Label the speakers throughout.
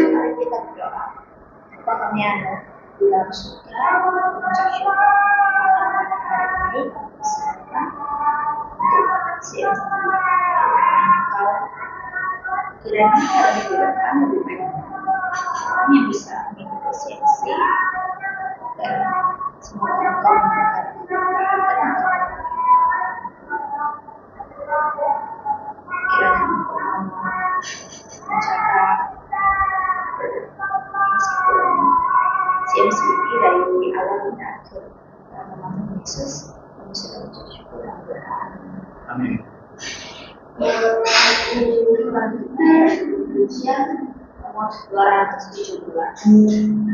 Speaker 1: Mari kita berdoa. Bapa kami yang ada di dalam surga, mengucap syukur pada hari ini kami persilakan untuk siang Engkau kiranya pada minggu depan lebih baik kami yang bisa mengikuti siang dan semoga Engkau memberkati kita kiranya Engkau menjaga meskipun CMC dari awal hingga akhir dalam nama Yesus kami sudah mengucap syukur dan berdoa.
Speaker 2: Amin.
Speaker 1: Selanjutnya ujian nomor 217.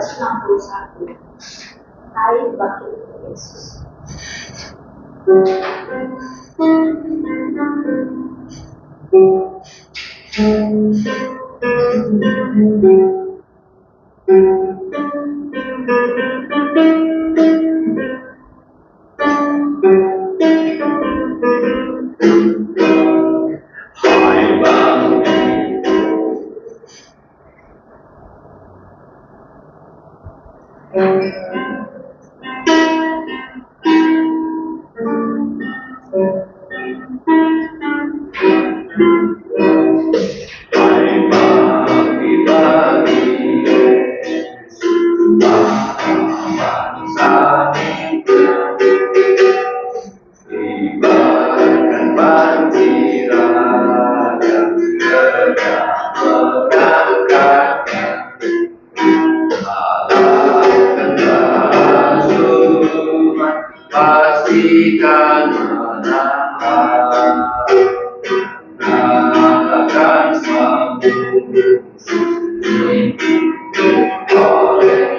Speaker 1: 261. Hai bagi Yesus.
Speaker 2: Pastikan menang, akan sambung oleh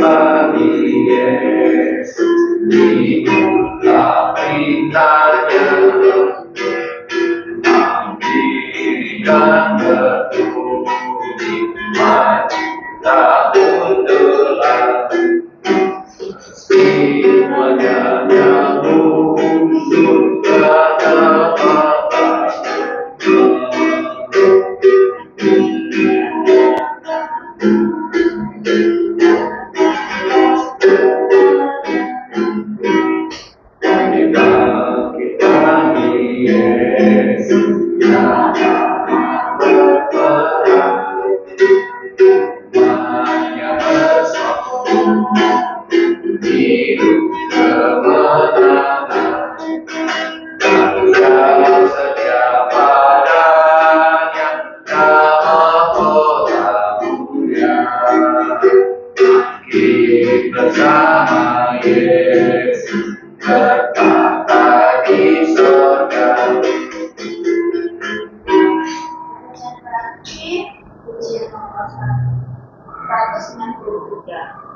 Speaker 2: bagi Yesus, ikulah perintahnya, ambilkan berbudi, majulah mundurlah. Semuanya yang muncul pada mata, kita Yesus yang berperang, hanya bersama hidup kemenangan. Yang setia padanya, nama Allah mulia. Kita bersama Yesus berkata di surga.
Speaker 1: Bacaan berarti ujian nomor 193.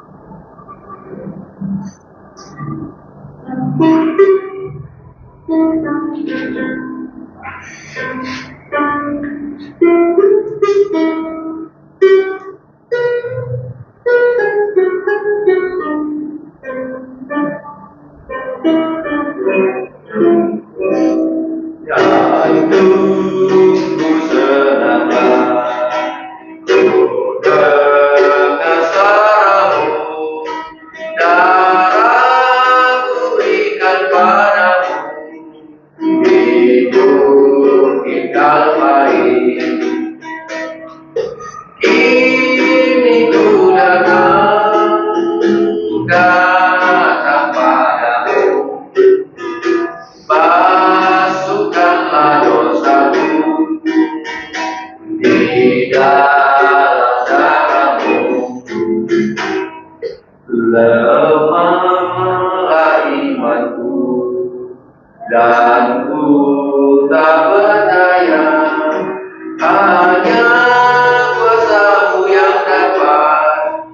Speaker 2: Jantungku senanglah, ku dengar suaramu, darahku berikan padamu, hidup kekal baik. Kini ku datang padamu, masukkanlah dosaku di dalam darahmu. Lemahlah imanku dan ku tak berdaya, hanya kuasa-Mu yang dapat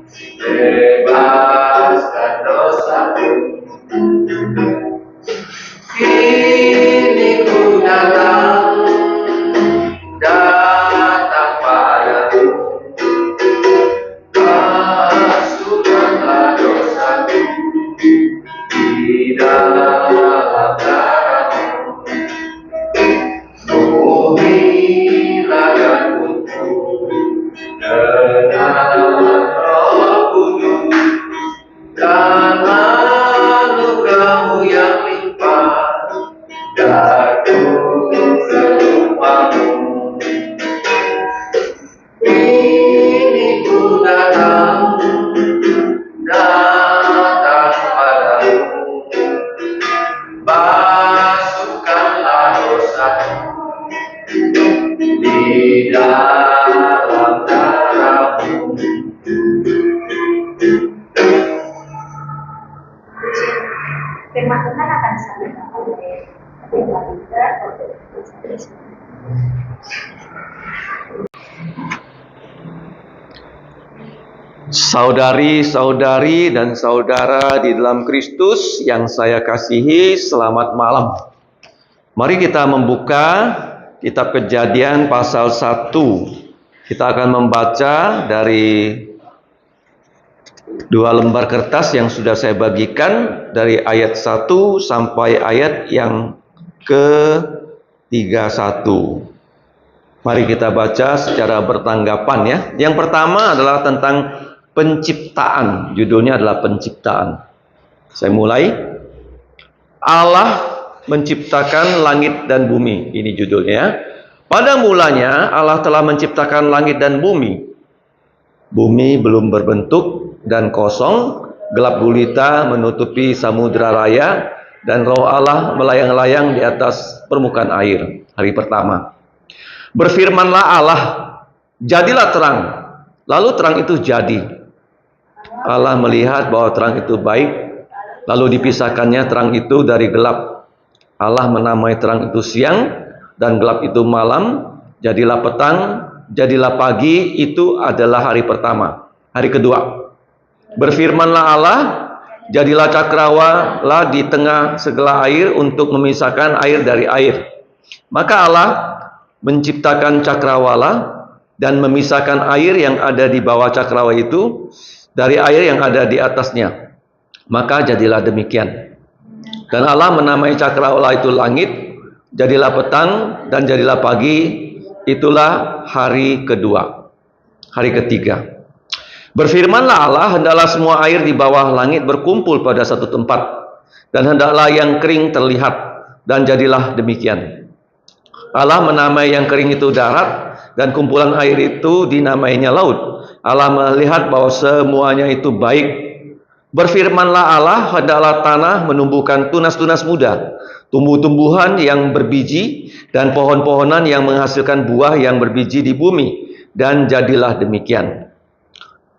Speaker 2: bebaskan dosaku. Kini ku datang padamu, masukkanlah dosaku di dalam darahmu. Bumilah dan untukku dengan Roh Kudus, dan anugerah-Mu yang limpah daku serupamu. Kini ku datang padamu, masukkanlah dosaku di dalam darahmu.
Speaker 1: Firman Tuhan akan disampaikan oleh Pendeta Peter.
Speaker 3: Saudari-saudari dan saudara di dalam Kristus yang saya kasihi, selamat malam. Mari kita membuka kitab Kejadian pasal 1. Kita akan membaca dari 2 lembar kertas yang sudah saya bagikan, dari ayat 1 sampai ayat yang ke-31. Mari kita baca secara bertanggapan ya. Yang pertama adalah tentang penciptaan. Judulnya adalah penciptaan. Saya mulai. Allah menciptakan langit dan bumi. Ini judulnya. Pada mulanya Allah telah menciptakan langit dan bumi. Bumi belum berbentuk dan kosong, gelap gulita menutupi samudra raya, dan roh Allah melayang-layang di atas permukaan air. Hari pertama. Berfirmanlah Allah, jadilah terang. Lalu terang itu jadi. Allah melihat bahwa terang itu baik, lalu dipisahkannya terang itu dari gelap. Allah menamai terang itu siang, dan gelap itu malam. Jadilah petang, jadilah pagi, itu adalah hari pertama. Hari kedua. Berfirmanlah Allah, jadilah cakrawala di tengah segala air untuk memisahkan air dari air. Maka Allah menciptakan cakrawala dan memisahkan air yang ada di bawah cakrawala itu dari air yang ada di atasnya. Maka jadilah demikian. Dan Allah menamai cakrawala itu langit. Jadilah petang dan jadilah pagi. Itulah hari kedua. Hari ketiga. Berfirmanlah Allah, hendaklah semua air di bawah langit berkumpul pada satu tempat, dan hendaklah yang kering terlihat, dan jadilah demikian. Allah menamai yang kering itu darat, dan kumpulan air itu dinamainya laut. Allah melihat bahwa semuanya itu baik. Berfirmanlah Allah, hendaklah tanah menumbuhkan tunas-tunas muda, tumbuh-tumbuhan yang berbiji, dan pohon-pohonan yang menghasilkan buah yang berbiji di bumi. Dan jadilah demikian.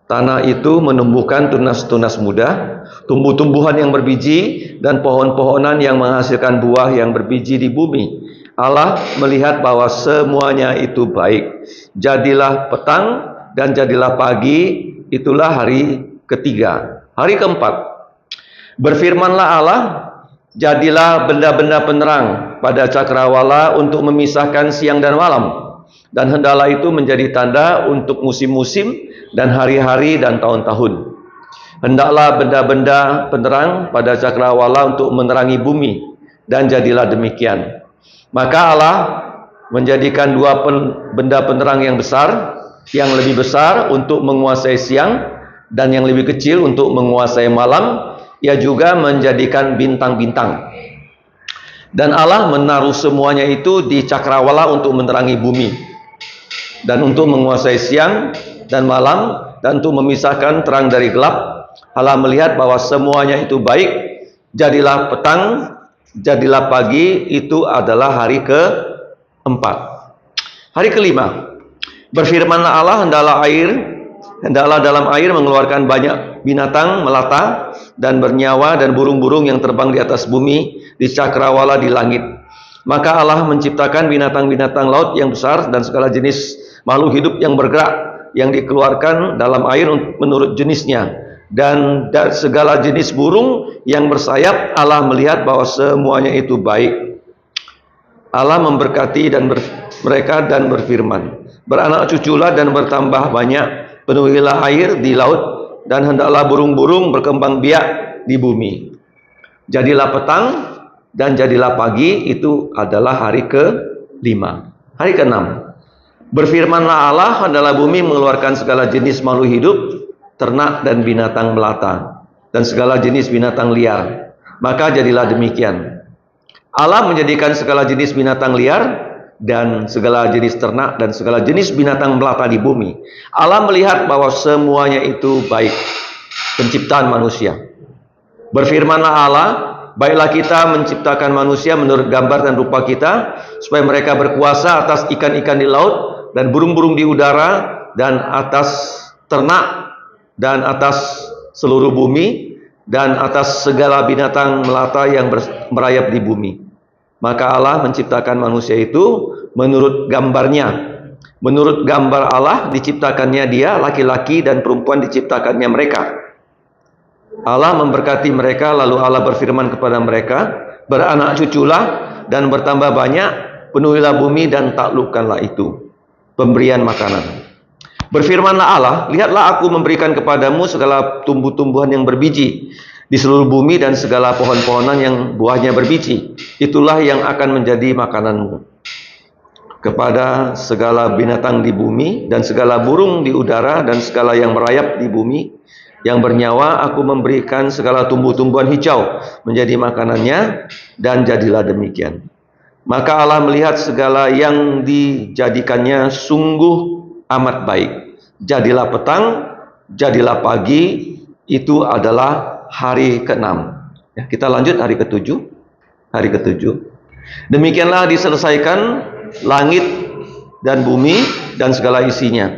Speaker 3: Tanah itu menumbuhkan tunas-tunas muda, tumbuh-tumbuhan yang berbiji, dan pohon-pohonan yang menghasilkan buah yang berbiji di bumi. Allah melihat bahwa semuanya itu baik. Jadilah petang dan jadilah pagi, itulah hari ketiga. Hari keempat, berfirmanlah Allah, jadilah benda-benda penerang pada cakrawala untuk memisahkan siang dan malam, dan hendaklah itu menjadi tanda untuk musim-musim dan hari-hari dan tahun-tahun. Hendaklah benda-benda penerang pada cakrawala untuk menerangi bumi, dan jadilah demikian. Maka Allah menjadikan dua benda penerang yang besar, yang lebih besar untuk menguasai siang, dan yang lebih kecil untuk menguasai malam. Ia juga menjadikan bintang-bintang. Dan Allah menaruh semuanya itu di cakrawala untuk menerangi bumi, dan untuk menguasai siang dan malam, dan untuk memisahkan terang dari gelap. Allah melihat bahwa semuanya itu baik. Jadilah petang, jadilah pagi, itu adalah hari keempat. Hari kelima, berfirmanlah Allah, hendaklah dalam air mengeluarkan banyak binatang melata dan bernyawa, dan burung-burung yang terbang di atas bumi, di cakrawala di langit. Maka Allah menciptakan binatang-binatang laut yang besar dan segala jenis makhluk hidup yang bergerak, yang dikeluarkan dalam air menurut jenisnya, dan segala jenis burung yang bersayap. Allah melihat bahwa semuanya itu baik. Allah memberkati mereka dan berfirman, beranak cuculah dan bertambah banyak, penuhilah air di laut, dan hendaklah burung-burung berkembang biak di bumi. Jadilah petang dan jadilah pagi, itu adalah hari ke-5. Hari ke-6, berfirmanlah Allah, hendaklah bumi mengeluarkan segala jenis makhluk hidup, ternak dan binatang melata, dan segala jenis binatang liar. Maka jadilah demikian. Allah menjadikan segala jenis binatang liar dan segala jenis ternak dan segala jenis binatang melata di bumi. Allah melihat bahwa semuanya itu baik. Penciptaan manusia. Berfirmanlah Allah, baiklah kita menciptakan manusia menurut gambar dan rupa kita, supaya mereka berkuasa atas ikan-ikan di laut, dan burung-burung di udara, dan atas ternak, dan atas seluruh bumi, dan atas segala binatang melata yang merayap di bumi. Maka Allah menciptakan manusia itu menurut gambarnya. Menurut gambar Allah diciptakannya dia, laki-laki dan perempuan diciptakannya mereka. Allah memberkati mereka, lalu Allah berfirman kepada mereka, beranak cuculah dan bertambah banyak, penuhilah bumi dan taklukkanlah itu. Pemberian makanan. Berfirmanlah Allah, lihatlah aku memberikan kepadamu segala tumbuh-tumbuhan yang berbiji di seluruh bumi dan segala pohon-pohonan yang buahnya berbiji. Itulah yang akan menjadi makananmu. Kepada segala binatang di bumi dan segala burung di udara dan segala yang merayap di bumi yang bernyawa, aku memberikan segala tumbuh-tumbuhan hijau menjadi makanannya, dan jadilah demikian. Maka Allah melihat segala yang dijadikannya sungguh amat baik. Jadilah petang, jadilah pagi, itu adalah hari ke-6. Ya, kita lanjut hari ke-7. Hari ke-7. Demikianlah diselesaikan langit dan bumi dan segala isinya.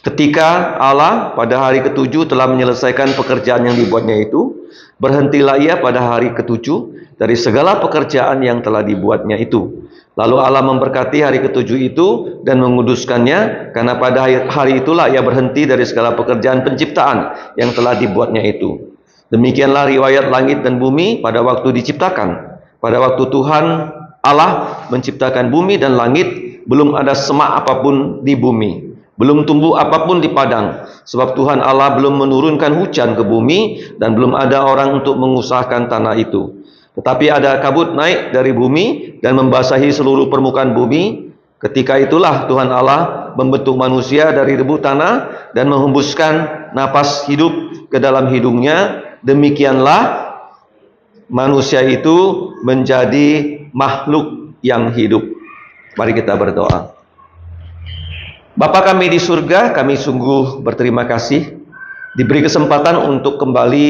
Speaker 3: Ketika Allah pada hari ke-7 telah menyelesaikan pekerjaan yang dibuatnya itu, berhentilah ia pada hari ke-7 dari segala pekerjaan yang telah dibuatnya itu. Lalu Allah memberkati hari ke-7 itu dan menguduskannya, karena pada hari itulah ia berhenti dari segala pekerjaan penciptaan yang telah dibuatnya itu. Demikianlah riwayat langit dan bumi pada waktu diciptakan. Pada waktu Tuhan Allah menciptakan bumi dan langit, belum ada semak apapun di bumi, belum tumbuh apapun di padang, sebab Tuhan Allah belum menurunkan hujan ke bumi, dan belum ada orang untuk mengusahakan tanah itu. Tetapi ada kabut naik dari bumi dan membasahi seluruh permukaan bumi. Ketika itulah Tuhan Allah membentuk manusia dari debu tanah dan menghembuskan napas hidup ke dalam hidungnya. Demikianlah manusia itu menjadi makhluk yang hidup. Mari kita berdoa. Bapa kami di surga, kami sungguh berterima kasih diberi kesempatan untuk kembali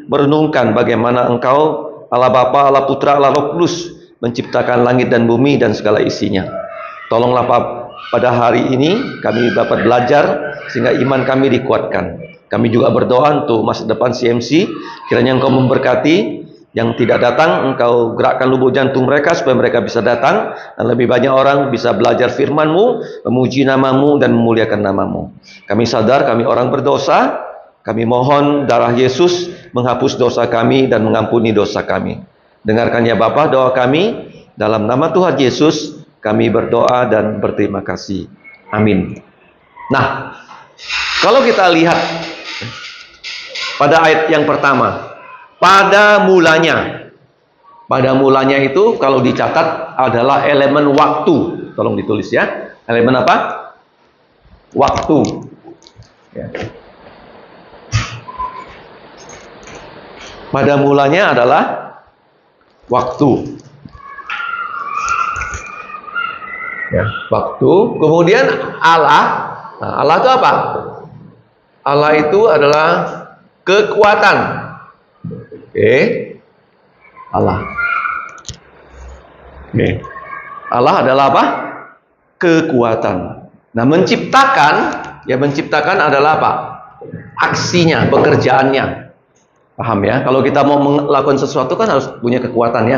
Speaker 3: merenungkan bagaimana Engkau, Allah Bapa, Allah Putra, Allah Roh Kudus, menciptakan langit dan bumi dan segala isinya. Tolonglah pada hari ini kami dapat belajar sehingga iman kami dikuatkan. Kami juga berdoa untuk masa depan CMC, kiranya Engkau memberkati. Yang tidak datang, Engkau gerakkan lubuk jantung mereka supaya mereka bisa datang, dan lebih banyak orang bisa belajar firman-Mu, memuji nama-Mu dan memuliakan nama-Mu. Kami sadar kami orang berdosa. Kami mohon darah Yesus menghapus dosa kami dan mengampuni dosa kami. Dengarkan ya Bapa doa kami, dalam nama Tuhan Yesus kami berdoa dan berterima kasih. Amin. Nah, kalau kita lihat pada ayat yang pertama, pada mulanya itu kalau dicatat adalah elemen waktu. Tolong ditulis ya. Elemen apa? Waktu. Ya. Pada mulanya adalah waktu. Ya, waktu. Kemudian Allah. Nah, Allah itu apa? Allah itu adalah kekuatan. Allah. Allah adalah apa? Kekuatan. Nah, menciptakan adalah apa? Aksinya, pekerjaannya. Paham ya? Kalau kita mau melakukan sesuatu kan harus punya kekuatannya.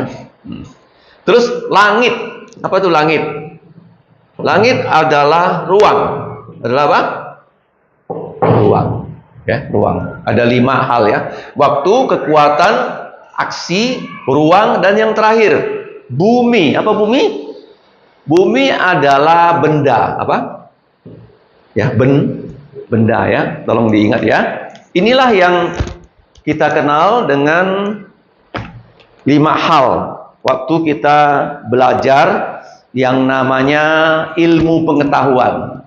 Speaker 3: Terus langit. Apa itu langit? Langit adalah ruang. Adalah apa? Ruang. Ya, ruang. Ada 5 hal ya. Waktu, kekuatan, aksi, ruang, dan yang terakhir bumi. Apa bumi? Bumi adalah benda. Apa? Ya, benda ya. Tolong diingat ya. Inilah yang kita kenal dengan 5 hal waktu kita belajar yang namanya ilmu pengetahuan.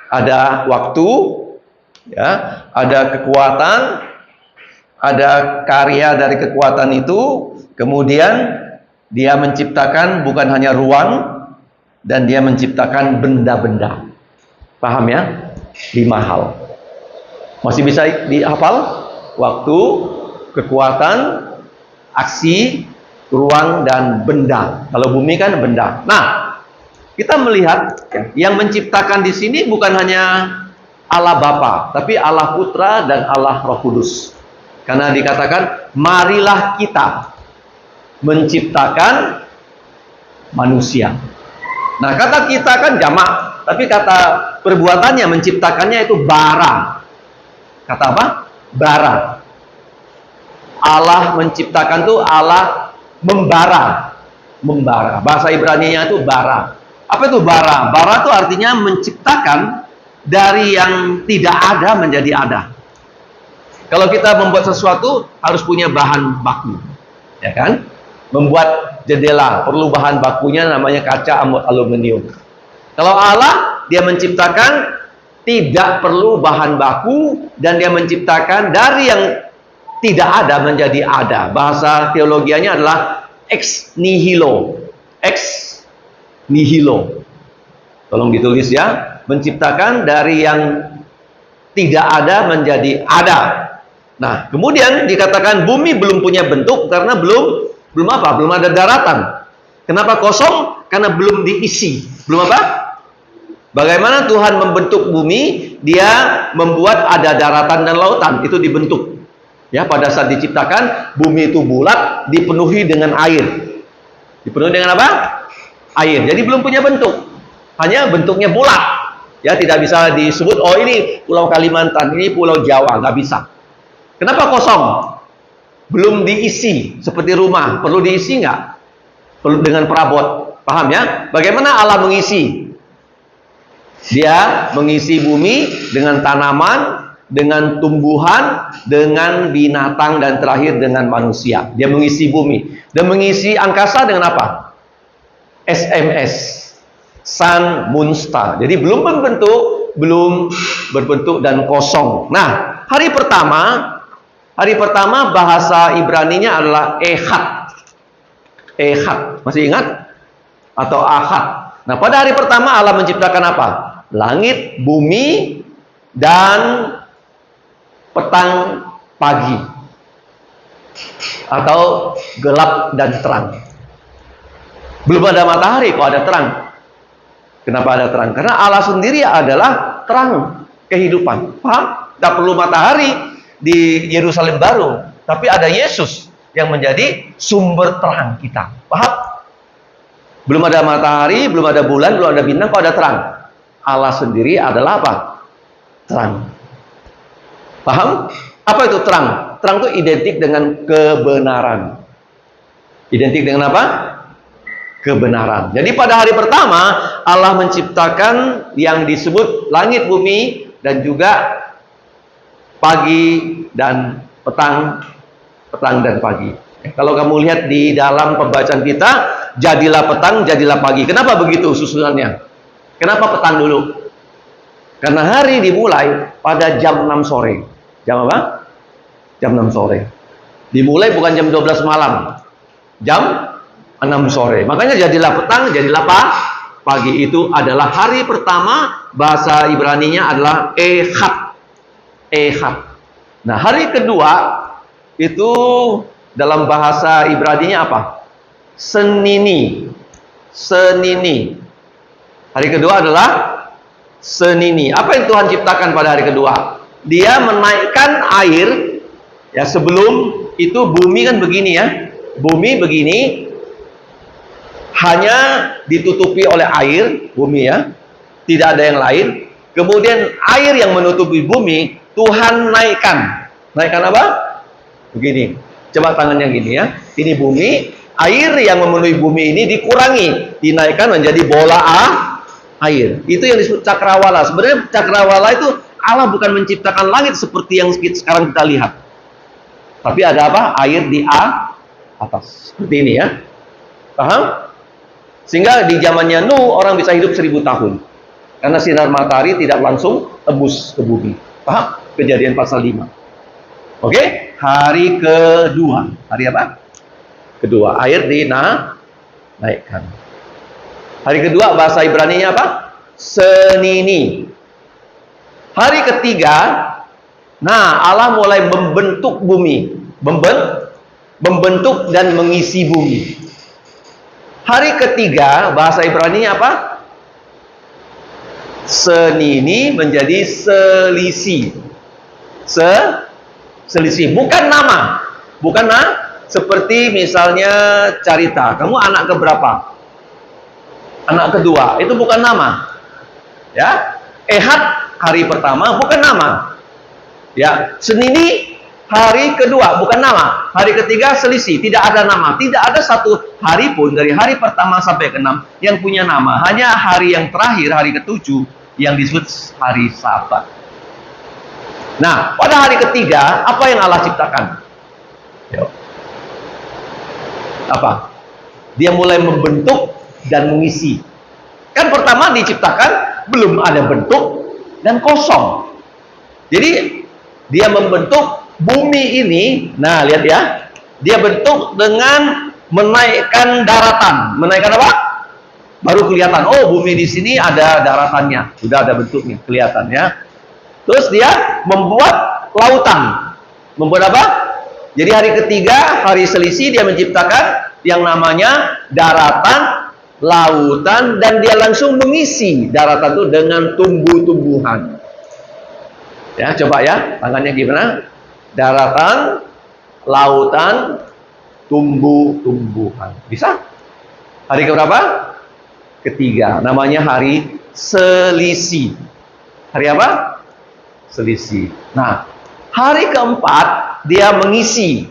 Speaker 3: Ada waktu, ya, ada kekuatan, ada karya dari kekuatan itu, kemudian dia menciptakan bukan hanya ruang, dan dia menciptakan benda-benda. Paham ya? 5 hal. Masih bisa dihafal? Waktu, kekuatan, aksi, ruang, dan benda. Kalau bumi kan benda. Nah, kita melihat ya, yang menciptakan di sini bukan hanya Allah Bapa, tapi Allah Putra dan Allah Roh Kudus. Karena dikatakan, marilah kita menciptakan manusia. Nah, kata kita kan jamak. tapi kata perbuatannya menciptakannya itu bara. Kata apa? Bara. Allah menciptakan tuh Allah membara. Membara. Bahasa Ibrani-nya itu bara. Apa itu bara? Bara itu artinya menciptakan dari yang tidak ada menjadi ada. Kalau kita membuat sesuatu harus punya bahan baku, ya kan? Membuat jendela perlu bahan bakunya namanya kaca aluminium. Kalau Allah, dia menciptakan tidak perlu bahan baku dan dia menciptakan dari yang tidak ada menjadi ada. Bahasa teologianya adalah ex nihilo. Ex nihilo. Tolong ditulis ya. Menciptakan dari yang tidak ada menjadi ada. Nah, kemudian dikatakan bumi belum punya bentuk karena belum apa? Belum ada daratan. Kenapa kosong? Karena belum diisi. Belum apa? Bagaimana Tuhan membentuk bumi? Dia membuat ada daratan dan lautan. Itu dibentuk. Ya, pada saat diciptakan, bumi itu bulat, dipenuhi dengan air. Dipenuhi dengan apa? Air. Jadi belum punya bentuk. Hanya bentuknya bulat. Ya, tidak bisa disebut, oh ini Pulau Kalimantan, ini Pulau Jawa. Nggak bisa. Kenapa kosong? Belum diisi. Seperti rumah. Perlu diisi nggak? Perlu dengan perabot. Paham ya? Bagaimana Allah mengisi? Dia mengisi bumi dengan tanaman, dengan tumbuhan, dengan binatang, dan terakhir dengan manusia. Dia mengisi bumi. Dan mengisi angkasa dengan apa? SMS. Sun, Moon, Star. Jadi belum berbentuk dan kosong. Nah, hari pertama bahasa Ibraninya adalah Ehad. Ehad. Masih ingat? Atau Ahad. Nah, pada hari pertama Allah menciptakan apa? Langit, bumi, dan petang pagi. Atau gelap dan terang. Belum ada matahari, kok ada terang. Kenapa ada terang? Karena Allah sendiri adalah terang kehidupan. Paham? Tidak perlu matahari di Yerusalem baru. Tapi ada Yesus yang menjadi sumber terang kita. Paham? Belum ada matahari, belum ada bulan, belum ada bintang, kok ada terang. Allah sendiri adalah apa? Terang. Paham? Apa itu terang? Terang itu identik dengan kebenaran. Identik dengan apa? Kebenaran. Jadi pada hari pertama Allah menciptakan yang disebut langit, bumi, dan juga pagi dan petang dan pagi. Kalau kamu lihat di dalam pembacaan kita, jadilah petang, jadilah pagi. Kenapa begitu susunannya? Kenapa petang dulu? Karena hari dimulai pada jam 6 sore. Jam apa? Jam 6 sore. Dimulai bukan jam 12 malam. Jam 6 sore. Makanya jadilah petang, jadilah pagi. Itu adalah hari pertama. Bahasa Ibraninya adalah Ehad. Ehad. Nah, hari kedua itu dalam bahasa Ibraninya apa? Senini. Senini. Hari kedua adalah senini. Apa yang Tuhan ciptakan pada hari kedua? Dia menaikkan air. Ya, sebelum itu bumi kan begini ya. Bumi begini. Hanya ditutupi oleh air, bumi ya. Tidak ada yang lain. Kemudian air yang menutupi bumi, Tuhan naikkan. Naikkan apa? Begini. Coba tangannya gini ya. Ini bumi. Air yang memenuhi bumi ini dikurangi. Dinaikkan menjadi bola air. Itu yang disebut cakrawala. Sebenarnya cakrawala itu Allah bukan menciptakan langit seperti yang sekarang kita lihat. Tapi ada apa? Air di atas. Seperti ini ya. Paham? Sehingga di zamannya Nuh orang bisa hidup 1000 tahun. Karena sinar matahari tidak langsung tembus ke bumi. Paham? Kejadian pasal 5. Oke? Hari kedua. Hari apa? Kedua. Air dinaikkan. Hari kedua bahasa Ibraninya apa? Senini. Hari ketiga, nah Allah mulai membentuk bumi. Membentuk dan mengisi bumi. Hari ketiga, bahasa Ibraninya apa? Senini menjadi selisih. Selisih. Bukan nama. Bukan seperti misalnya Carita. Kamu anak keberapa? Anak kedua. Itu bukan nama. Ya, Ehad hari pertama bukan nama. Ya, Senini hari kedua bukan nama. Hari ketiga selisih, tidak ada nama. Tidak ada satu hari pun dari hari pertama sampai ke-6 yang punya nama. Hanya hari yang terakhir, hari ke-7 yang disebut hari Sabat. Nah, pada hari ketiga apa yang Allah ciptakan? Yo. Apa? Dia mulai membentuk dan mengisi. Kan pertama diciptakan belum ada bentuk dan kosong. Jadi dia membentuk bumi ini. Nah, lihat ya. Dia bentuk dengan menaikkan daratan. Menaikkan apa? Baru kelihatan. Oh, bumi di sini ada daratannya. Sudah ada bentuknya, kelihatan ya. Terus dia membuat lautan. Membuat apa? Jadi hari ketiga, hari selisih, dia menciptakan yang namanya daratan, lautan, dan dia langsung mengisi daratan itu dengan tumbuh-tumbuhan. Ya, coba ya, tangannya gimana? Daratan, lautan, tumbuh-tumbuhan. Bisa? Hari keberapa? Ketiga. Namanya hari selisih. Hari apa? Selisih. Nah, hari keempat dia mengisi.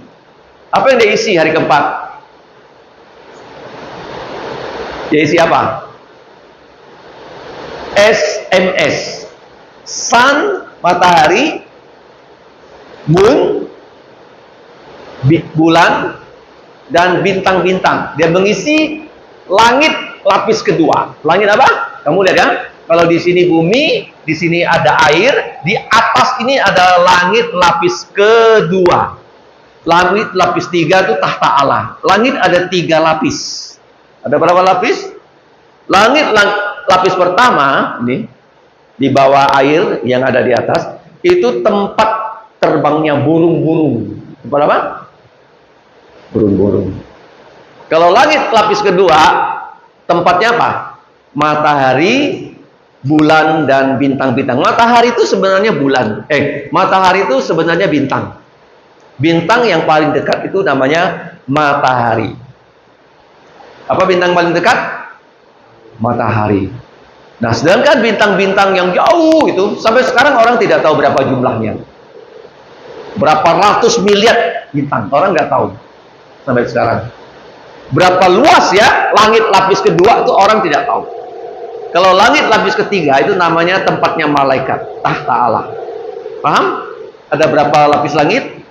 Speaker 3: Apa yang dia isi hari keempat? Dia isi apa? SMS. Sun, matahari, moon, bulan, dan bintang-bintang. Dia mengisi langit lapis kedua. Langit apa? Kamu lihat ya? Kalau di sini bumi, di sini ada air, di atas ini ada langit lapis kedua. Langit lapis 3 itu tahta Allah. Langit ada 3 lapis. Ada berapa lapis? Langit lapis pertama ini di bawah air yang ada di atas itu tempat terbangnya burung-burung. Tempat apa? Burung-burung. Kalau langit lapis kedua tempatnya apa? Matahari, bulan, dan bintang-bintang. Matahari itu sebenarnya bulan. Matahari itu sebenarnya bintang. Bintang yang paling dekat itu namanya matahari. Apa bintang paling dekat? Matahari. Nah, sedangkan bintang-bintang yang jauh itu sampai sekarang orang tidak tahu berapa jumlahnya. Berapa ratus miliar bintang, orang nggak tahu sampai sekarang. Berapa luas ya langit lapis kedua itu orang tidak tahu. Kalau langit lapis ketiga itu namanya tempatnya malaikat, tahta Allah. Paham? Ada berapa lapis langit?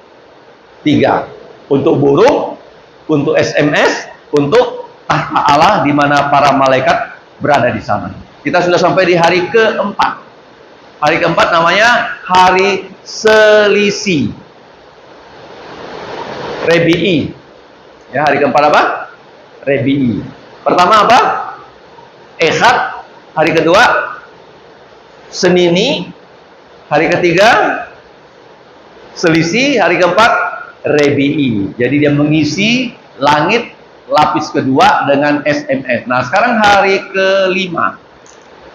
Speaker 3: 3. Untuk burung, untuk SMS, untuk tahta Allah di mana para malaikat berada di sana. Kita sudah sampai di hari keempat. Hari keempat namanya hari selisih. Rebi'i. Ya, hari keempat apa? Rebi'i. Pertama apa? Ehad. Hari kedua Senini. Hari ketiga selisih. Hari keempat Rebi'i. Jadi dia mengisi langit lapis kedua dengan SMS. Nah, sekarang hari kelima.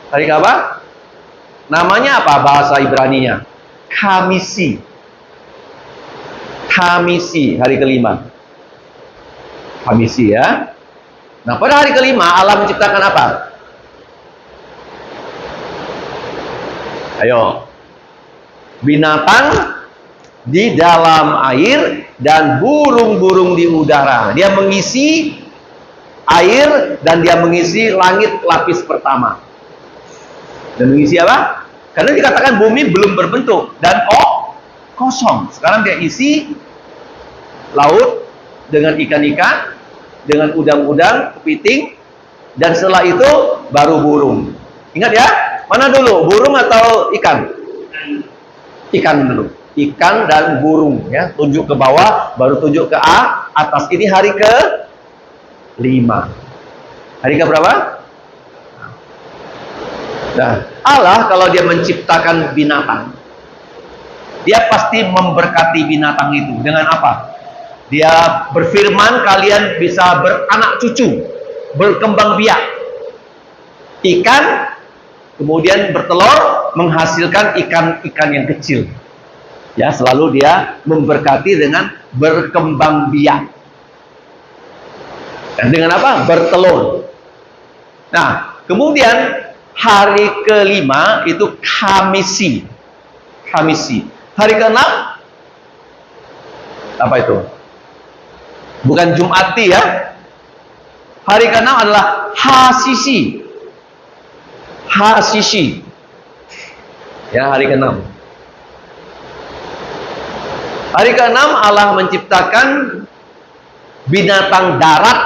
Speaker 3: Hari apa? Namanya apa bahasa Ibraninya? Khamisi. Khamisi, hari kelima. Khamisi ya. Nah, pada hari kelima Allah menciptakan apa? Ayo. Binatang di dalam air dan burung-burung di udara. Dia mengisi air dan dia mengisi langit lapis pertama. Dan mengisi apa? Karena dikatakan bumi belum berbentuk dan kosong. Sekarang dia isi laut dengan ikan-ikan, dengan udang-udang, kepiting, dan setelah itu baru burung. Ingat ya, mana dulu, burung atau ikan? Ikan dulu. Ikan dan burung ya, tunjuk ke bawah baru tunjuk ke atas. Ini hari ke-5. Hari ke berapa? Nah, Allah kalau dia menciptakan binatang, dia pasti memberkati binatang itu dengan apa? Dia berfirman kalian bisa beranak cucu, berkembang biak. Ikan kemudian bertelur menghasilkan ikan-ikan yang kecil. Ya, selalu dia memberkati dengan berkembang biak. Dan dengan apa? Bertelur. Nah, kemudian Hari kelima itu Khamisi. Khamisi. Hari keenam apa itu? Bukan Jumati ya. Hari keenam adalah Hasisi. Hasisi. Ya, hari keenam. Hari keenam Allah menciptakan binatang darat,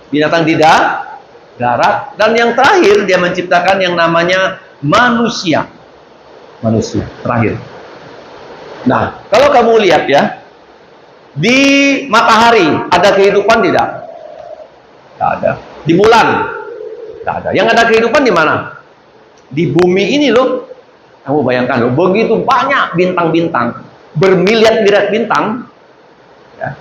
Speaker 3: binatang di darat, dan yang terakhir dia menciptakan yang namanya manusia. Manusia terakhir. Nah, kalau kamu lihat ya, di matahari ada kehidupan tidak? Tidak ada. Di bulan tidak ada. Yang ada kehidupan di mana? Di bumi ini loh. Kamu bayangkan loh, begitu banyak bintang-bintang, bermiliar-miliar bintang, ya.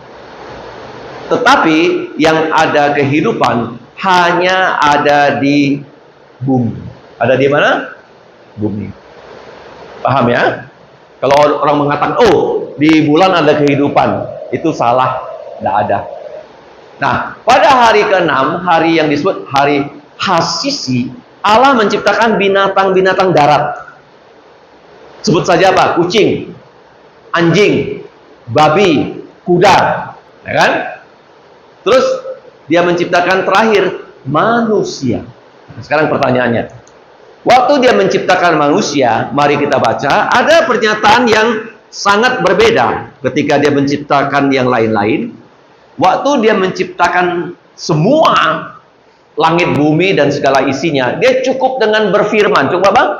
Speaker 3: Tetapi yang ada kehidupan hanya ada di bumi. Ada di mana? Bumi. Paham ya? Kalau orang mengatakan, oh di bulan ada kehidupan, itu salah, tidak ada. Nah, pada hari ke-6, hari yang disebut hari Hasisi, Allah menciptakan binatang-binatang darat. Sebut saja apa? Kucing, anjing, babi, kuda, ya kan? Terus dia menciptakan terakhir manusia. Sekarang pertanyaannya, waktu dia menciptakan manusia, mari kita baca, ada pernyataan yang sangat berbeda ketika dia menciptakan yang lain-lain. Waktu dia menciptakan semua langit, bumi, dan segala isinya, dia cukup dengan berfirman. Coba bang.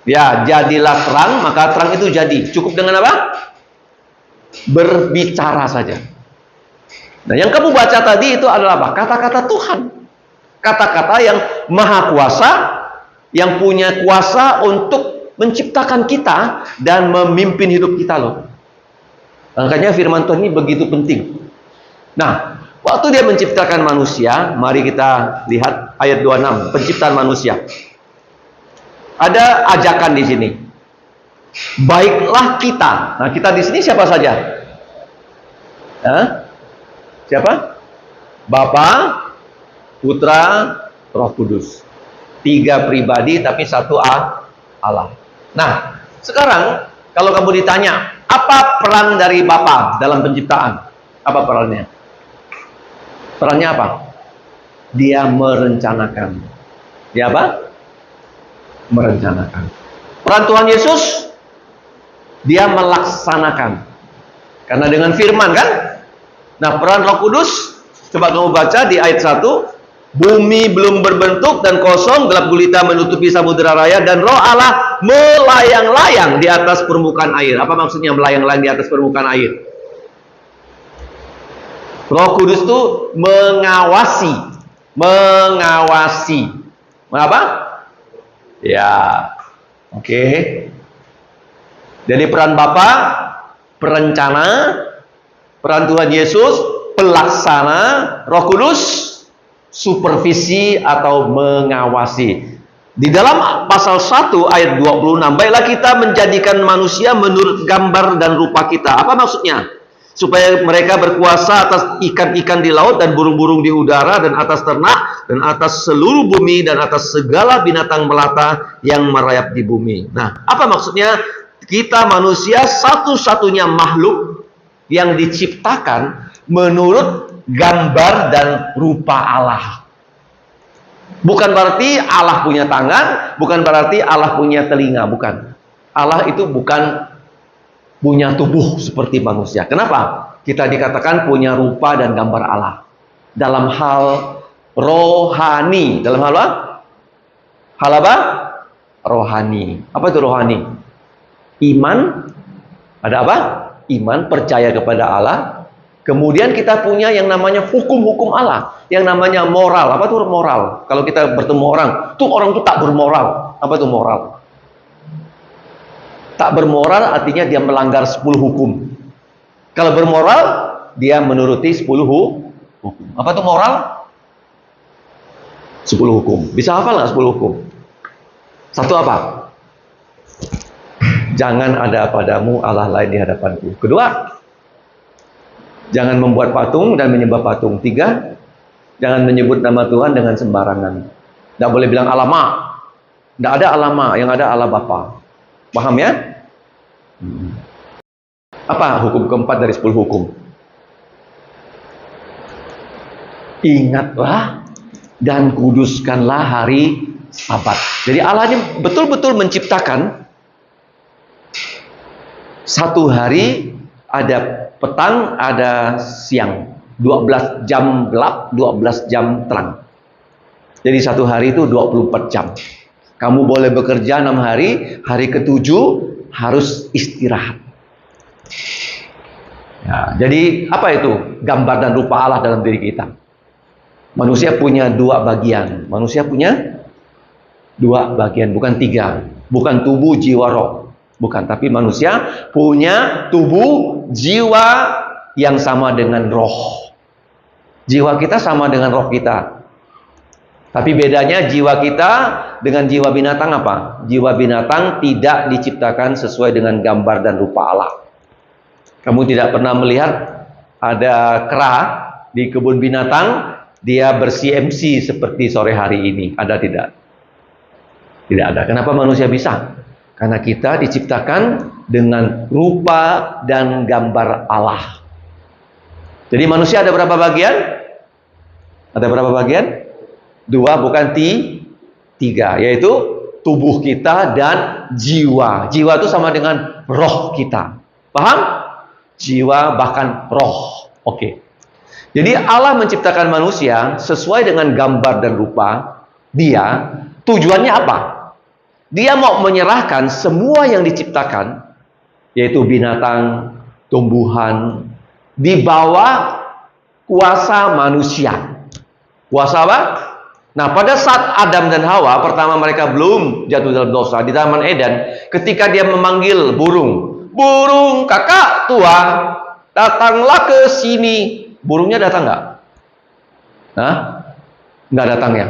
Speaker 3: Ya, jadilah terang, maka terang itu jadi. Cukup dengan apa? Berbicara saja. Nah, yang kamu baca tadi itu adalah apa? Kata-kata Tuhan. Kata-kata yang maha kuasa, yang punya kuasa untuk menciptakan kita dan memimpin hidup kita loh. Makanya firman Tuhan ini begitu penting. Nah, waktu dia menciptakan manusia, mari kita lihat ayat 26, penciptaan manusia. Ada ajakan di sini. Baiklah kita. Nah, kita di sini siapa saja? Siapa? Bapa, Putra, Roh Kudus. 3 pribadi tapi satu Allah. Nah, sekarang kalau kamu ditanya, apa peran dari Bapa dalam penciptaan? Apa perannya? Perannya apa? Dia merencanakan. Dia apa? Merencanakan. Peran Tuhan Yesus, dia melaksanakan. Karena dengan firman kan? Nah, peran Roh Kudus, coba kamu baca di ayat 1, bumi belum berbentuk dan kosong, gelap gulita menutupi samudera raya, dan Roh Allah melayang-layang di atas permukaan air. Apa maksudnya melayang-layang di atas permukaan air? Roh Kudus itu mengawasi. Mengapa? Ya, oke. Jadi peran Bapa, perencana, peran Tuhan Yesus, pelaksana, Roh Kudus, supervisi atau mengawasi. Di dalam pasal 1 ayat 26, baiklah kita menjadikan manusia menurut gambar dan rupa kita. Apa maksudnya? Supaya mereka berkuasa atas ikan-ikan di laut dan burung-burung di udara dan atas ternak dan atas seluruh bumi dan atas segala binatang melata yang merayap di bumi. Nah, apa maksudnya? Kita manusia satu-satunya makhluk yang diciptakan menurut gambar dan rupa Allah. Bukan berarti Allah punya tangan, bukan berarti Allah punya telinga, bukan. Allah itu bukan punya tubuh seperti manusia. Kenapa? Kita dikatakan punya rupa dan gambar Allah. Dalam hal rohani. Dalam hal apa? Hal apa? Rohani. Apa itu rohani? Iman. Ada apa? Iman, percaya kepada Allah. Kemudian kita punya yang namanya hukum-hukum Allah. Yang namanya moral. Apa itu moral? Kalau kita bertemu orang tuh tak bermoral. Apa itu moral? Tak bermoral artinya dia melanggar 10 hukum. Kalau bermoral, dia menuruti 10 hukum. Apa itu moral? 10 hukum. Bisa hafal nggak 10 hukum? Satu apa? Jangan ada padamu Allah lain di hadapanku. Kedua, jangan membuat patung dan menyembah patung. 3, jangan menyebut nama Tuhan dengan sembarangan. Tidak boleh bilang Allah Ma. Tidak ada Allah Ma, yang ada Allah Bapa. Paham ya? Apa hukum keempat dari 10 hukum? Ingatlah dan kuduskanlah hari Sabat. Jadi Allah ini betul-betul menciptakan satu hari, ada petang, ada siang. 12 jam gelap, 12 jam terang. Jadi satu hari itu 24 jam. Kamu boleh bekerja 6 hari, hari ke-7 harus istirahat. Ya, jadi apa itu gambar dan rupa Allah dalam diri kita? Manusia punya 2 bagian. Manusia punya 2 bagian, bukan 3. Bukan tubuh, jiwa, roh. Bukan, tapi manusia punya tubuh, jiwa yang sama dengan roh. Jiwa kita sama dengan roh kita. Tapi bedanya jiwa kita dengan jiwa binatang apa? Jiwa binatang tidak diciptakan sesuai dengan gambar dan rupa Allah. Kamu tidak pernah melihat ada kera di kebun binatang, dia ber-CMC seperti sore hari ini. Ada tidak? Tidak ada. Kenapa manusia bisa? Karena kita diciptakan dengan rupa dan gambar Allah. Jadi manusia ada berapa bagian? Ada berapa bagian? 2, bukan 3, yaitu tubuh kita dan jiwa. Jiwa itu sama dengan roh kita. Paham? Jiwa bahkan roh. Oke. Jadi Allah menciptakan manusia sesuai dengan gambar dan rupa Dia. Tujuannya apa? Dia mau menyerahkan semua yang diciptakan, yaitu binatang, tumbuhan, di bawah kuasa manusia. Kuasa apa? Nah, pada saat Adam dan Hawa, pertama mereka belum jatuh dalam dosa, di Taman Eden, ketika dia memanggil burung, burung kakak tua, datanglah ke sini. Burungnya datang nggak? Hah? Nggak datang ya?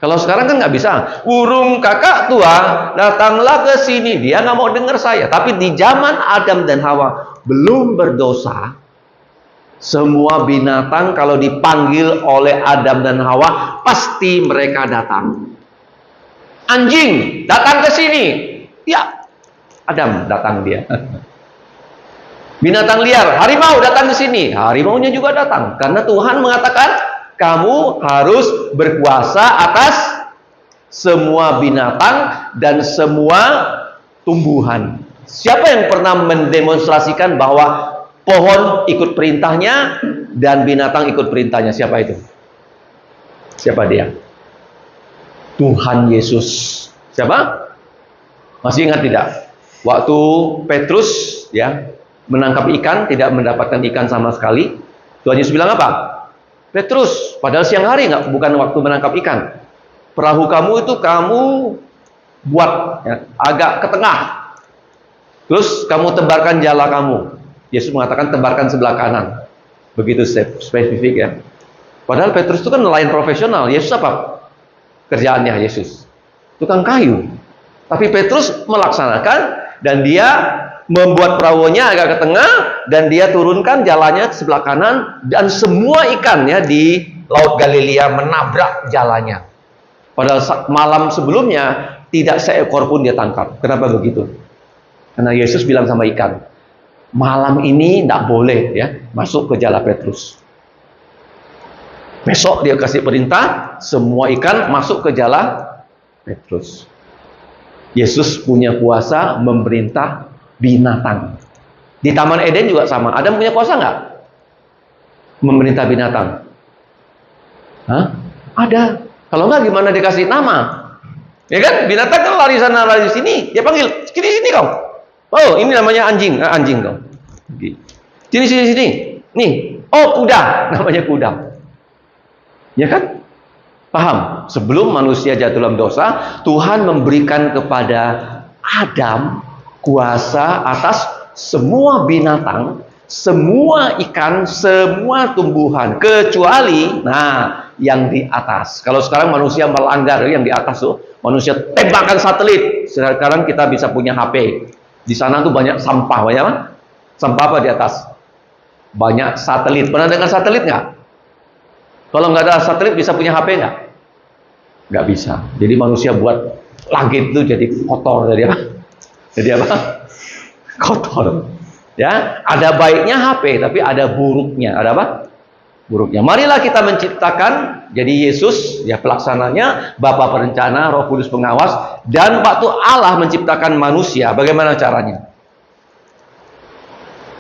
Speaker 3: Kalau sekarang kan nggak bisa. Burung kakak tua, datanglah ke sini. Dia nggak mau dengar saya. Tapi di zaman Adam dan Hawa belum berdosa, semua binatang kalau dipanggil oleh Adam dan Hawa pasti mereka datang. Anjing, datang ke sini. Ya, Adam datang dia. Binatang liar, harimau datang ke sini. Harimaunya juga datang. Karena Tuhan mengatakan, kamu harus berkuasa atas semua binatang dan semua tumbuhan. Siapa yang pernah mendemonstrasikan bahwa pohon ikut perintahnya dan binatang ikut perintahnya? Siapa itu? Siapa dia? Tuhan Yesus. Siapa? Masih ingat tidak? Waktu Petrus ya menangkap ikan, tidak mendapatkan ikan sama sekali. Tuhan Yesus bilang apa? Petrus, padahal siang hari bukan waktu menangkap ikan. Perahu kamu itu kamu buat ya, agak ke tengah. Terus kamu tebarkan jala kamu. Yesus mengatakan tebarkan sebelah kanan. Begitu spesifik ya. Padahal Petrus itu kan nelayan profesional. Yesus apa? Kerjaannya Yesus tukang kayu. Tapi Petrus melaksanakan dan dia membuat perahunya agak ke tengah dan dia turunkan jalannya ke sebelah kanan dan semua ikannya di Laut Galilea menabrak jalannya. Padahal malam sebelumnya tidak seekor pun dia tangkap. Kenapa begitu? Karena Yesus bilang sama ikan, malam ini tidak boleh ya masuk ke jala Petrus. Besok dia kasih perintah semua ikan masuk ke jala Petrus. Yesus punya kuasa memerintah binatang. Di Taman Eden juga sama. Adam punya kuasa nggak? Memerintah binatang. Hah? Ada. Kalau nggak gimana dikasih nama? Ya kan? Binatang kan lari sana lari sini. Dia panggil, sini kau. Oh, ini namanya anjing. Anjing kau. Sini. Nih. Oh, kuda. Namanya kuda. Ya kan? Paham? Sebelum manusia jatuh dalam dosa, Tuhan memberikan kepada Adam kuasa atas semua binatang, semua ikan, semua tumbuhan, kecuali yang di atas. Kalau sekarang manusia melanggar yang di atas tuh, manusia tembakan satelit. Sekarang kita bisa punya HP. Di sana tuh banyak sampah, banyak apa? Sampah apa di atas? Banyak satelit. Pernah dengar satelit nggak? Kalau nggak ada satelit bisa punya HP nggak? Nggak bisa. Jadi manusia buat langit itu jadi kotor, jadi apa? Jadi apa? Kotor. Ya, ada baiknya HP, tapi ada buruknya. Ada apa? Buruknya. Marilah kita menciptakan, jadi Yesus ya pelaksananya, Bapa perencana, Roh Kudus pengawas, dan waktu Allah menciptakan manusia, bagaimana caranya?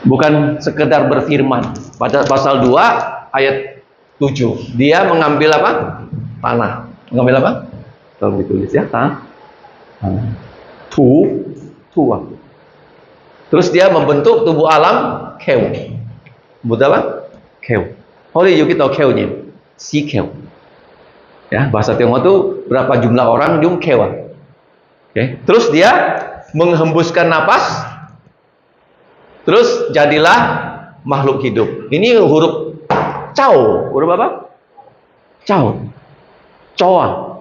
Speaker 3: Bukan sekedar berfirman. Pada pasal 2 ayat 7, dia mengambil apa? Tanah. Mengambil apa? Tolong ditulis ya, tanah. Tua. Terus dia membentuk tubuh alam, keu. Bentuk apa? Keu. Holy you kita keunya, si keu. Ya, bahasa Tionghoa itu berapa jumlah orang jum keu. Oke. Terus dia menghembuskan napas. Terus jadilah makhluk hidup. Ini huruf Cao. Huruf apa? Cao. Choa.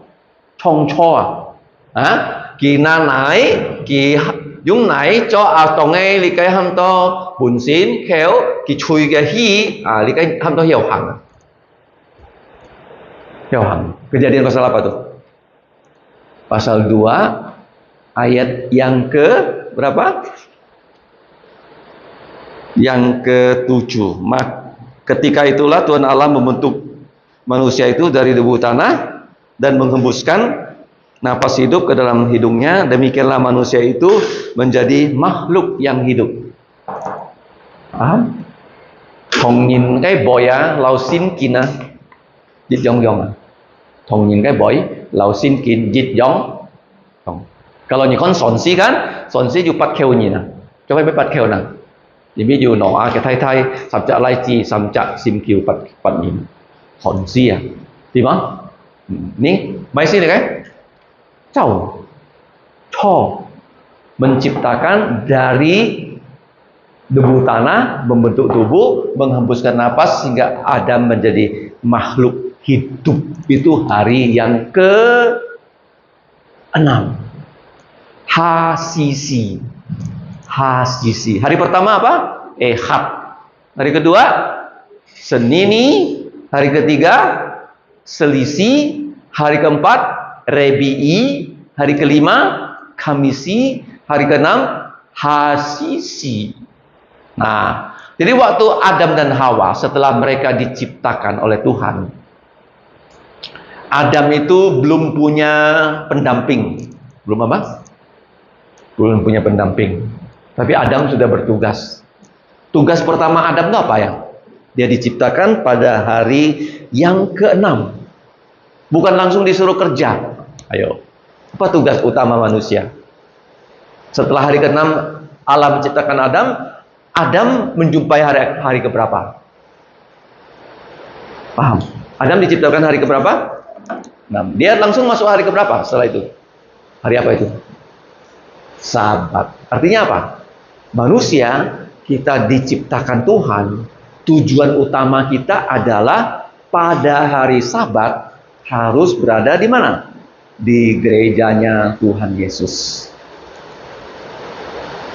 Speaker 3: Chong choa. Kina nai, ki yung nai cho tongai li kai ham to bun sin khéo ki chui ke hi li kai ham to hiểu hằng. Hiểu hằng. Kejadian pasal apa tuh? Pasal 2 ayat yang ke berapa? Yang ke-7. Ketika itulah Tuhan Allah membentuk manusia itu dari debu tanah dan menghembuskan napas hidup ke dalam hidungnya. Demikianlah manusia itu menjadi makhluk yang hidup. Paham? Thong nhìn cái bội lau xin kín dịch dong dong. Thong nhìn cái bội lau xin kín dịch dong. Kalau nhìn con sòn si kan, sòn siอยู่ปัดเขวnhìn cho phải biếtปัดเขวnào. Thì ví dụ nó cái thay sắm chạ lai chi sắm chạ sim kiềuปัดnhìn sòn si thì mà nih mai sini kan Cao, Cho, menciptakan dari debu tanah, membentuk tubuh, menghembuskan napas sehingga Adam menjadi makhluk hidup. Itu hari yang ke-6. Hasisi. Hari pertama apa? Ehad. Hari kedua Senini. Hari ketiga Selisi. Hari keempat Rebi'i, hari kelima Kamisi, hari keenam Hasisi. Nah, jadi waktu Adam dan Hawa setelah mereka diciptakan oleh Tuhan, Adam itu belum punya pendamping. Belum apa? Belum punya pendamping. Tapi Adam sudah bertugas. Tugas pertama Adam itu apa ya? Dia diciptakan pada hari yang ke-6. Bukan langsung disuruh kerja. Ayo. Apa tugas utama manusia? Setelah hari ke-6 Allah menciptakan Adam, Adam menjumpai hari keberapa? Paham? Adam diciptakan hari keberapa? 6. Dia langsung masuk hari keberapa setelah itu? Hari apa itu? Sabat. Artinya apa? Manusia kita diciptakan Tuhan. Tujuan utama kita adalah pada hari Sabat harus berada di mana? Di gerejanya Tuhan Yesus.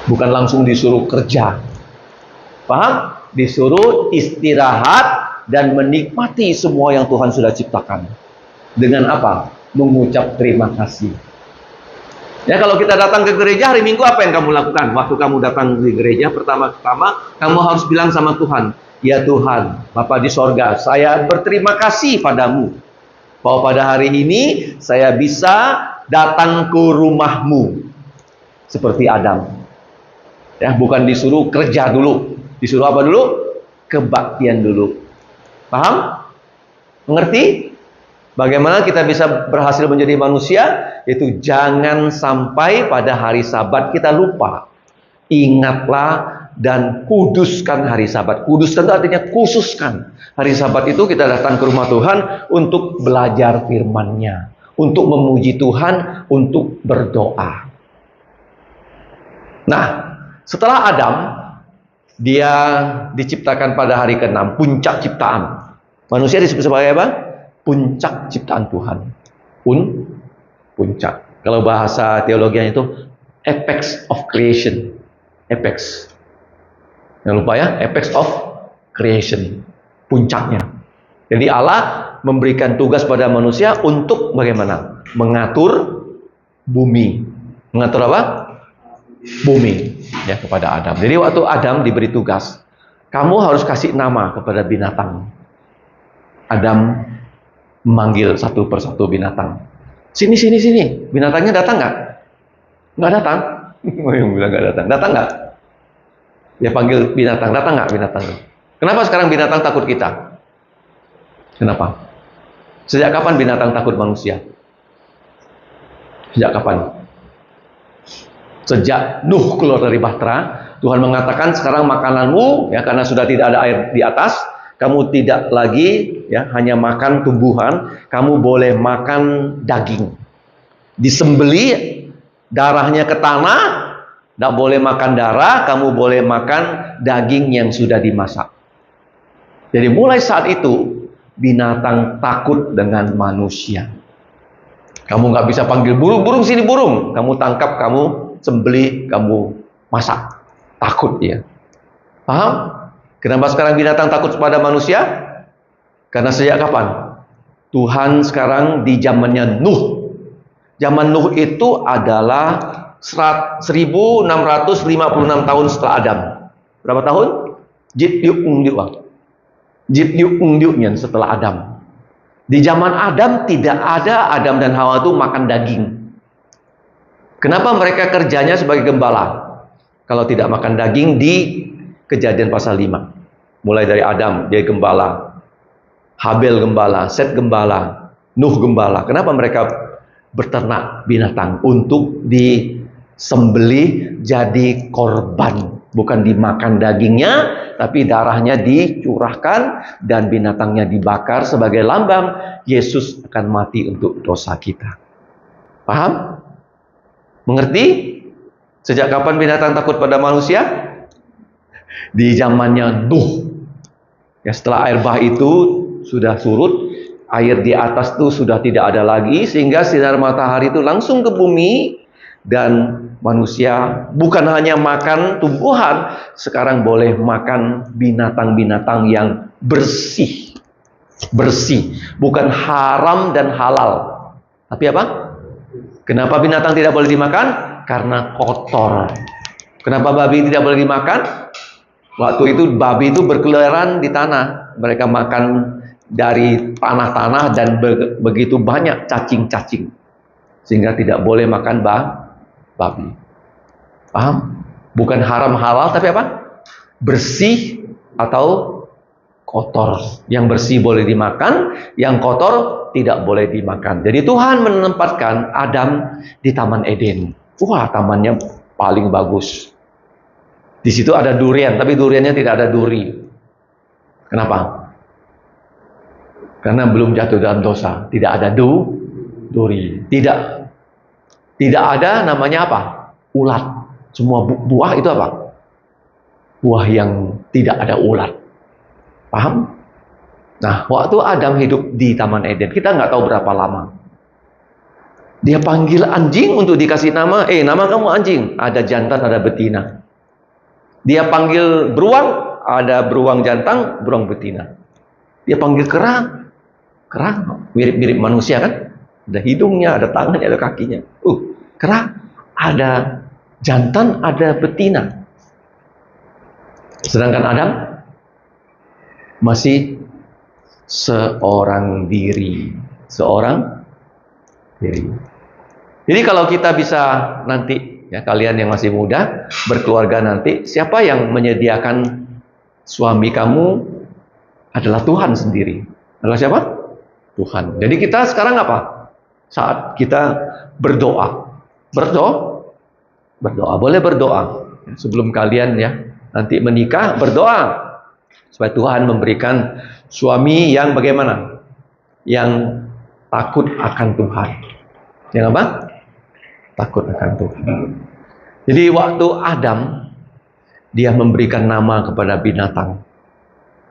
Speaker 3: Bukan langsung disuruh kerja. Paham? Disuruh istirahat dan menikmati semua yang Tuhan sudah ciptakan. Dengan apa? Mengucap terima kasih. Ya, kalau kita datang ke gereja hari Minggu, apa yang kamu lakukan? Waktu kamu datang di gereja pertama-tama, kamu harus bilang sama Tuhan, ya Tuhan, Bapa di sorga, saya berterima kasih padamu bahwa pada hari ini saya bisa datang ke rumahmu seperti Adam. Ya, bukan disuruh kerja dulu, disuruh apa dulu? Kebaktian dulu. Paham? Mengerti? Bagaimana kita bisa berhasil menjadi manusia? Yaitu jangan sampai pada hari Sabat kita lupa. Ingatlah dan kuduskan hari Sabat. Kuduskan itu artinya khususkan. Hari Sabat itu kita datang ke rumah Tuhan untuk belajar firman-Nya, untuk memuji Tuhan, untuk berdoa. Nah, setelah Adam, dia diciptakan pada hari ke-6, puncak ciptaan. Manusia disebut sebagai apa? Puncak ciptaan Tuhan. Puncak. Kalau bahasa teologianya itu apex of creation. Apex. Jangan lupa ya, apex of creation. Puncaknya. Jadi Allah memberikan tugas pada manusia untuk bagaimana? Mengatur bumi. Mengatur apa? Bumi ya kepada Adam. Jadi waktu Adam diberi tugas, kamu harus kasih nama kepada binatang. Adam memanggil satu persatu binatang. Sini, sini, sini. Binatangnya datang nggak? Nggak datang. Yang bilang nggak datang. Datang nggak? Dia panggil binatang. Datang nggak binatang? Kenapa sekarang binatang takut kita? Kenapa? Sejak kapan binatang takut manusia? Sejak kapan? Sejak Nuh keluar dari bahtera, Tuhan mengatakan sekarang makananmu, ya karena sudah tidak ada air di atas, kamu tidak lagi ya hanya makan tumbuhan, kamu boleh makan daging. Disembeli darahnya ke tanah, tidak boleh makan darah, kamu boleh makan daging yang sudah dimasak. Jadi mulai saat itu binatang takut dengan manusia. Kamu nggak bisa panggil burung, burung sini burung, kamu tangkap, kamu sembeli, kamu masak. Takut dia. Paham? Kenapa sekarang binatang takut kepada manusia? Karena sejak kapan? Tuhan sekarang di zamannya Nuh. Zaman Nuh itu adalah 1656 tahun setelah Adam. Berapa tahun? Jit yuk setelah Adam. Di zaman Adam tidak ada Adam dan Hawa itu makan daging. Kenapa mereka kerjanya sebagai gembala? Kalau tidak makan daging di Kejadian pasal 5. Mulai dari Adam, dia gembala. Habel gembala, Set gembala, Nuh gembala. Kenapa mereka berternak binatang? Untuk disembelih jadi korban. Bukan dimakan dagingnya, tapi darahnya dicurahkan dan binatangnya dibakar sebagai lambang Yesus akan mati untuk dosa kita. Paham? Mengerti? Sejak kapan binatang takut pada manusia? Di zamannya Nuh. Ya, setelah air bah itu sudah surut, air di atas itu sudah tidak ada lagi, sehingga sinar matahari itu langsung ke bumi, dan manusia bukan hanya makan tumbuhan, sekarang boleh makan binatang-binatang yang bersih. Bersih, bukan haram dan halal. Tapi apa? Kenapa binatang tidak boleh dimakan? Karena kotor. Kenapa babi tidak boleh dimakan? Waktu itu babi itu berkeliaran di tanah. Mereka makan dari tanah-tanah dan begitu banyak cacing-cacing. Sehingga tidak boleh makan babi. Paham? Bukan haram halal, tapi apa? Bersih atau kotor. Yang bersih boleh dimakan, yang kotor tidak boleh dimakan. Jadi Tuhan menempatkan Adam di Taman Eden. Wah, tamannya paling bagus. Di situ ada durian, tapi duriannya tidak ada duri. Kenapa? Karena belum jatuh dalam dosa. Tidak ada duri. Tidak ada namanya apa? Ulat. Semua buah itu apa? Buah yang tidak ada ulat. Paham? Nah, waktu Adam hidup di Taman Eden, kita nggak tahu berapa lama. Dia panggil anjing untuk dikasih nama. Nama kamu anjing. Ada jantan, ada betina. Dia panggil beruang. Ada beruang jantan, beruang betina. Dia panggil kerang. Kerang mirip-mirip manusia kan? Ada hidungnya, ada tangannya, ada kakinya. Kerang. Ada jantan, ada betina. Sedangkan Adam masih seorang diri. Seorang diri. Jadi kalau kita bisa nanti, ya kalian yang masih muda, berkeluarga nanti, siapa yang menyediakan suami kamu adalah Tuhan sendiri. Adalah siapa? Tuhan. Jadi kita sekarang apa? Saat kita berdoa. Berdoa. Boleh berdoa. Sebelum kalian ya nanti menikah, berdoa. Supaya Tuhan memberikan suami yang bagaimana? Yang takut akan Tuhan. Yang apa? Takut akan Tuhan. Jadi waktu Adam, dia memberikan nama kepada binatang.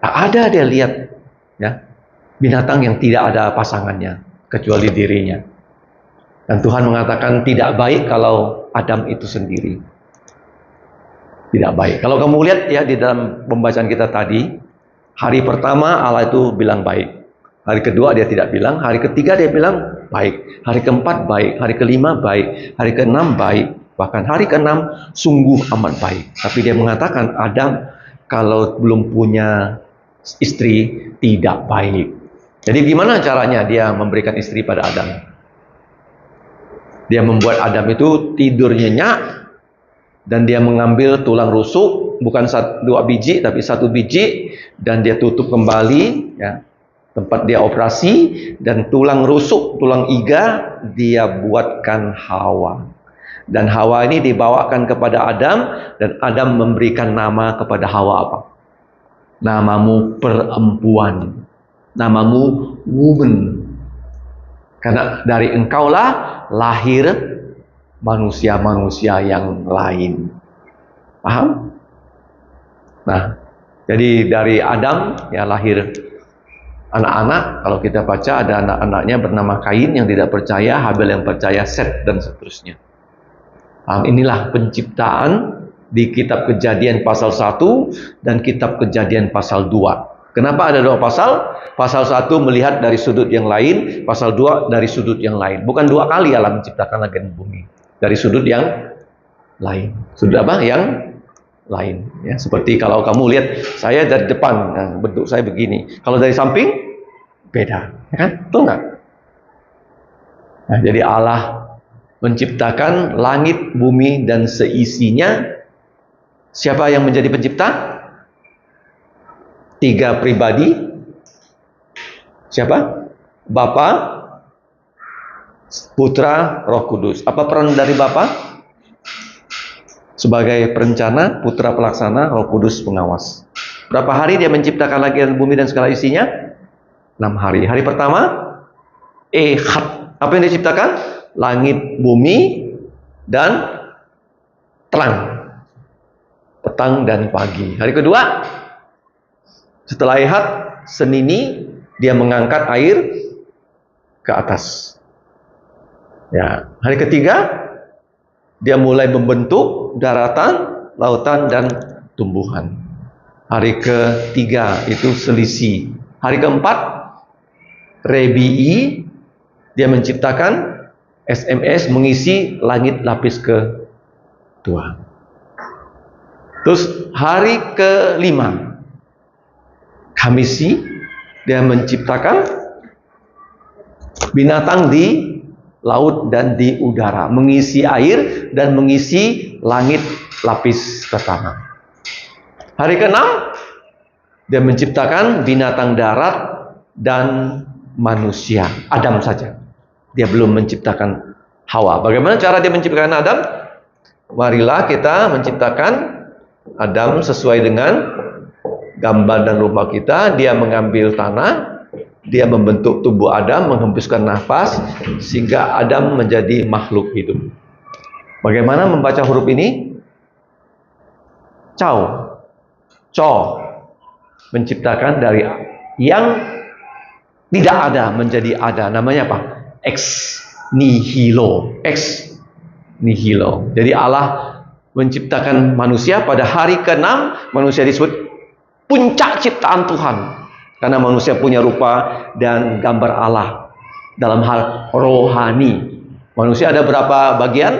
Speaker 3: Tak ada dia lihat ya binatang yang tidak ada pasangannya kecuali dirinya. Dan Tuhan mengatakan tidak baik kalau Adam itu sendiri. Tidak baik. Kalau kamu lihat ya di dalam pembacaan kita tadi, hari pertama Allah itu bilang baik. Hari kedua dia tidak bilang, hari ketiga dia bilang baik, hari keempat baik, hari kelima baik, hari keenam baik, bahkan hari keenam sungguh amat baik. Tapi dia mengatakan Adam kalau belum punya istri tidak baik. Jadi gimana caranya dia memberikan istri pada Adam? Dia membuat Adam itu tidur nyenyak dan dia mengambil tulang rusuk, bukan 2 biji tapi 1 biji, dan dia tutup kembali ya, tempat dia operasi, dan tulang rusuk, tulang iga dia buatkan Hawa. Dan Hawa ini dibawakan kepada Adam, dan Adam memberikan nama kepada Hawa apa? Namamu perempuan, namamu woman. Karena dari engkaulah lahir manusia-manusia yang lain. Paham? Nah, jadi dari Adam ya lahir anak-anak. Kalau kita baca ada anak-anaknya bernama Kain yang tidak percaya, Habel yang percaya, Set dan seterusnya. Inilah penciptaan di kitab Kejadian pasal 1 dan kitab Kejadian pasal 2. Kenapa ada 2 pasal? Pasal 1 melihat dari sudut yang lain, pasal 2 dari sudut yang lain. Bukan 2 kali Allah menciptakan langit dan bumi. Dari sudut yang lain. Sudut apa? Yang lain. Ya, seperti kalau kamu lihat saya dari depan, nah, bentuk saya begini. Kalau dari samping beda, ya kan? Betul nggak? Nah, jadi Allah menciptakan langit, bumi dan seisinya. Siapa yang menjadi pencipta? 3 pribadi. Siapa? Bapa, Putra, Roh Kudus. Apa peran dari Bapa? Sebagai perencana, Putra pelaksana, Roh Kudus pengawas. Berapa hari dia menciptakan langit dan bumi dan segala isinya? 6 hari. Hari pertama, Ehad. Apa yang diciptakan? Langit, bumi, dan terang. Petang dan pagi. Hari kedua, setelah Ehad, Senini, dia mengangkat air ke atas. Ya, hari ketiga, dia mulai membentuk daratan, lautan, dan tumbuhan. Hari ketiga itu selisih. Hari keempat, Rebi'i, dia menciptakan SMS, mengisi langit lapis kedua. Terus hari kelima, Khamisi, dia menciptakan binatang di laut dan di udara, mengisi air dan mengisi langit lapis pertama. Hari keenam, dia menciptakan binatang darat dan manusia. Adam saja. Dia belum menciptakan Hawa. Bagaimana cara dia menciptakan Adam? Marilah kita menciptakan Adam sesuai dengan gambar dan rupa kita. Dia mengambil tanah, dia membentuk tubuh Adam, menghembuskan nafas, sehingga Adam menjadi makhluk hidup. Bagaimana membaca huruf ini? Cow. Menciptakan dari yang tidak ada menjadi ada. Namanya apa? Ex nihilo. Jadi Allah menciptakan manusia pada hari ke-6. Manusia disebut puncak ciptaan Tuhan. Karena manusia punya rupa dan gambar Allah dalam hal rohani. Manusia ada berapa bagian?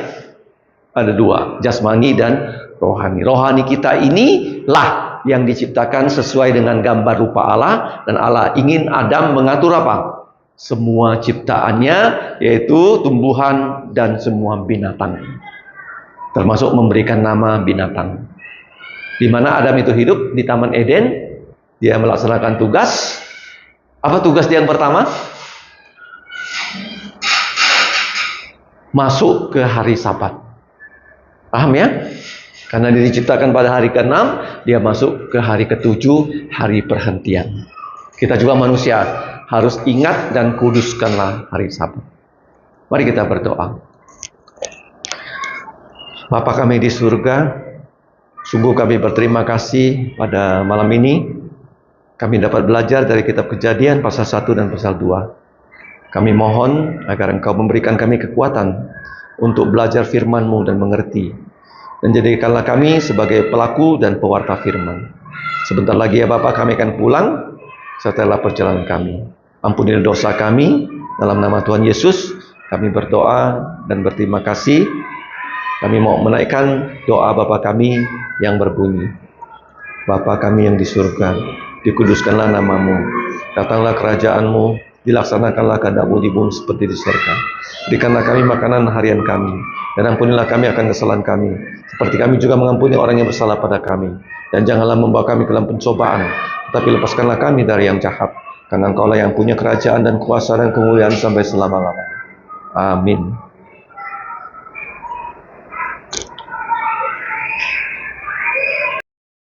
Speaker 3: Ada 2, jasmani dan rohani. Rohani kita inilah yang diciptakan sesuai dengan gambar rupa Allah. Dan Allah ingin Adam mengatur apa? Semua ciptaannya, yaitu tumbuhan dan semua binatang. Termasuk memberikan nama binatang. Di mana Adam itu hidup di Taman Eden, dia melaksanakan tugas. Apa tugas dia yang pertama? Masuk ke hari Sabat. Paham ya? Karena dia diciptakan pada hari ke-6, dia masuk ke hari ke-7, hari perhentian. Kita juga manusia harus ingat dan kuduskanlah hari Sabat. Mari kita berdoa. Bapa kami di surga, sungguh kami berterima kasih pada malam ini. Kami dapat belajar dari kitab Kejadian pasal 1 dan pasal 2. Kami mohon agar Engkau memberikan kami kekuatan untuk belajar firman-Mu dan mengerti. Dan jadikanlah kami sebagai pelaku dan pewarta firman. Sebentar lagi ya Bapak, kami akan pulang setelah perjalanan kami. Ampunilah dosa kami. Dalam nama Tuhan Yesus kami berdoa dan berterima kasih. Kami mau menaikkan doa Bapa kami yang berbunyi, Bapa kami yang di surga, dikuduskanlah namamu, datanglah kerajaanmu, dilaksanakanlah kehendakmu di bumi seperti di surga. Berikanlah kami makanan harian kami, dan ampunilah kami akan kesalahan kami, seperti kami juga mengampuni orang yang bersalah pada kami. Dan janganlah membawa kami ke dalam pencobaan, tetapi lepaskanlah kami dari yang jahat. Karena Engkaulah yang punya kerajaan dan kuasa dan kemuliaan sampai selama-lamanya. Amin.